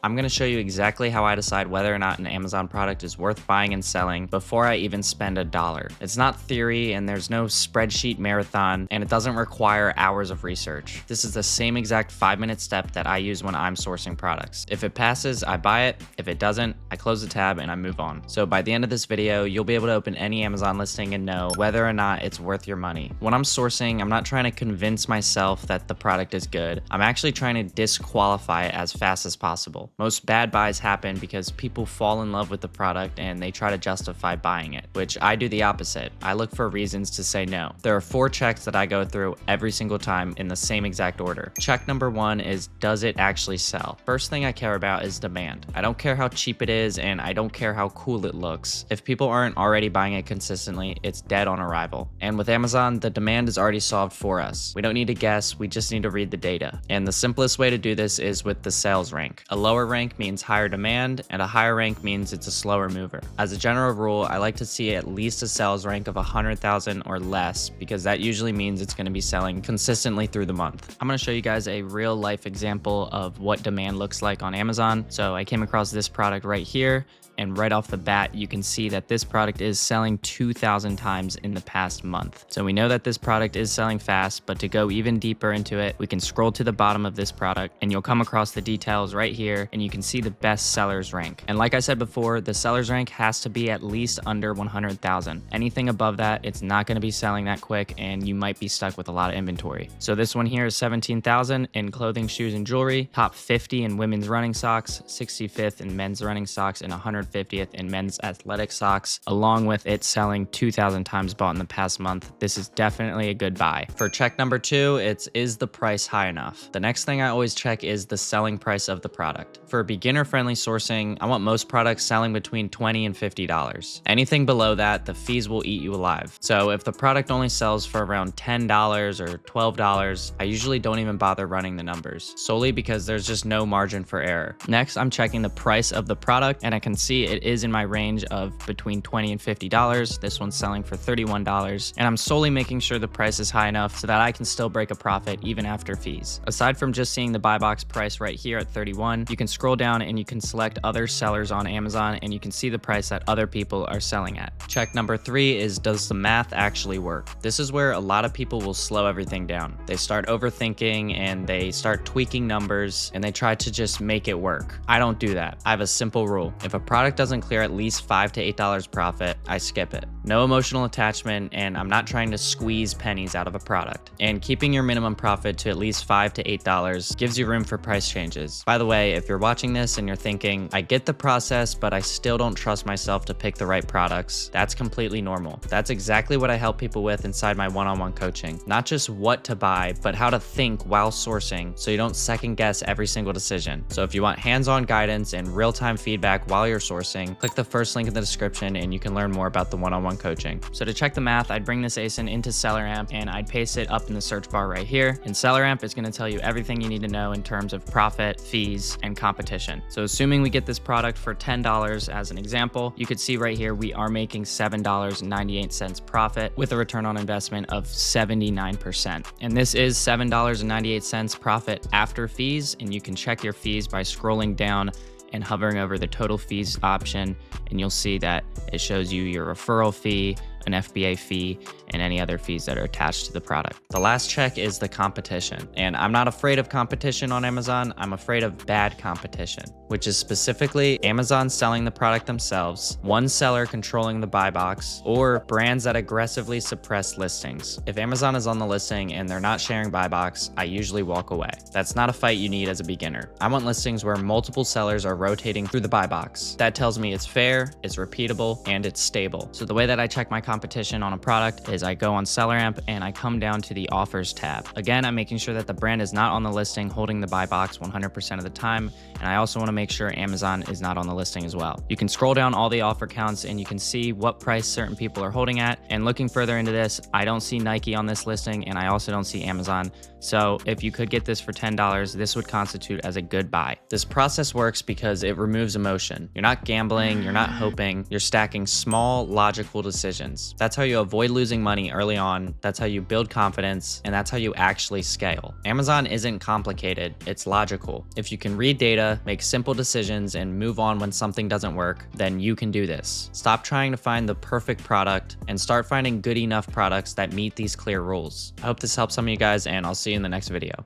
I'm going to show you exactly how I decide whether or not an Amazon product is worth buying and selling before I even spend $1. It's not theory, and there's no spreadsheet marathon, and it doesn't require hours of research. This is the same exact 5-minute step that I use when I'm sourcing products. If it passes, I buy it. If it doesn't, I close the tab and I move on. So by the end of this video, you'll be able to open any Amazon listing and know whether or not it's worth your money. When I'm sourcing, I'm not trying to convince myself that the product is good. I'm actually trying to disqualify it as fast as possible. Most bad buys happen because people fall in love with the product and they try to justify buying it, which I do the opposite. I look for reasons to say no. There are 4 checks that I go through every single time in the same exact order. Check number 1 is, does it actually sell? First thing I care about is demand. I don't care how cheap it is, and I don't care how cool it looks. If people aren't already buying it consistently, it's dead on arrival. And with Amazon, the demand is already solved for us. We don't need to guess, we just need to read the data. And the simplest way to do this is with the sales rank. A lower rank means higher demand, and a higher rank means it's a slower mover. As a general rule, I like to see at least a sales rank of 100,000 or less, because that usually means it's going to be selling consistently through the month. I'm going to show you guys a real life example of what demand looks like on Amazon. So I came across this product right here, and right off the bat, you can see that this product is selling 2,000 times in the past month. So we know that this product is selling fast, but to go even deeper into it, we can scroll to the bottom of this product and you'll come across the details right here, and you can see the best sellers rank. And like I said before, the sellers rank has to be at least under 100,000. Anything above that, it's not gonna be selling that quick, and you might be stuck with a lot of inventory. So this one here is 17,000 in clothing, shoes, and jewelry, top 50 in women's running socks, 65th in men's running socks, and 150th in men's athletic socks, along with it selling 2,000 times bought in the past month. This is definitely a good buy. For check number 2, is the price high enough? The next thing I always check is the selling price of the product. For beginner-friendly sourcing, I want most products selling between $20 and $50. Anything below that, the fees will eat you alive. So if the product only sells for around $10 or $12, I usually don't even bother running the numbers, solely because there's just no margin for error. Next, I'm checking the price of the product, and I can see it is in my range of between $20 and $50. This one's selling for $31, and I'm solely making sure the price is high enough so that I can still break a profit even after fees. Aside from just seeing the buy box price right here at 31, you can scroll down and you can select other sellers on Amazon, and you can see the price that other people are selling at. Check number 3 is, does the math actually work? This is where a lot of people will slow everything down. They start overthinking and they start tweaking numbers and they try to just make it work. I don't do that. I have a simple rule. If a product doesn't clear at least $5 to $8 profit, I skip it. No emotional attachment, and I'm not trying to squeeze pennies out of a product. And keeping your minimum profit to at least $5 to $8 gives you room for price changes. By the way, if you're watching this and you're thinking, I get the process, but I still don't trust myself to pick the right products, that's completely normal. That's exactly what I help people with inside my one-on-one coaching. Not just what to buy, but how to think while sourcing so you don't second guess every single decision. So if you want hands-on guidance and real-time feedback while you're sourcing, click the first link in the description and you can learn more about the one-on-one coaching. So to check the math, I'd bring this ASIN into SellerAmp and I'd paste it up in the search bar right here. In SellerAmp, it's gonna tell you everything you need to know in terms of profit, fees, and competition. So assuming we get this product for $10 as an example, you could see right here, we are making $7.98 profit with a return on investment of 79%. And this is $7.98 profit after fees, and you can check your fees by scrolling down and hovering over the total fees option, and you'll see that it shows you your referral fee, an FBA fee, and any other fees that are attached to the product. The last check is the competition. And I'm not afraid of competition on Amazon, I'm afraid of bad competition, which is specifically Amazon selling the product themselves, one seller controlling the buy box, or brands that aggressively suppress listings. If Amazon is on the listing and they're not sharing buy box, I usually walk away. That's not a fight you need as a beginner. I want listings where multiple sellers are rotating through the buy box. That tells me it's fair, it's repeatable, and it's stable. So the way that I check my competition on a product is I go on SellerAmp and I come down to the offers tab. Again, I'm making sure that the brand is not on the listing holding the buy box 100% of the time, and I also want to make sure Amazon is not on the listing as well. You can scroll down all the offer counts and you can see what price certain people are holding at. And looking further into this, I don't see Nike on this listing and I also don't see Amazon. So if you could get this for $10, this would constitute as a good buy. This process works because it removes emotion. You're not gambling, you're not hoping, you're stacking small logical decisions. decisions. That's how you avoid losing money early on. That's how you build confidence, and that's how you actually scale. Amazon isn't complicated, it's logical. If you can read data, make simple decisions, and move on when something doesn't work, then you can do this. Stop trying to find the perfect product and start finding good enough products that meet these clear rules. I hope this helps some of you guys, and I'll see you in the next video.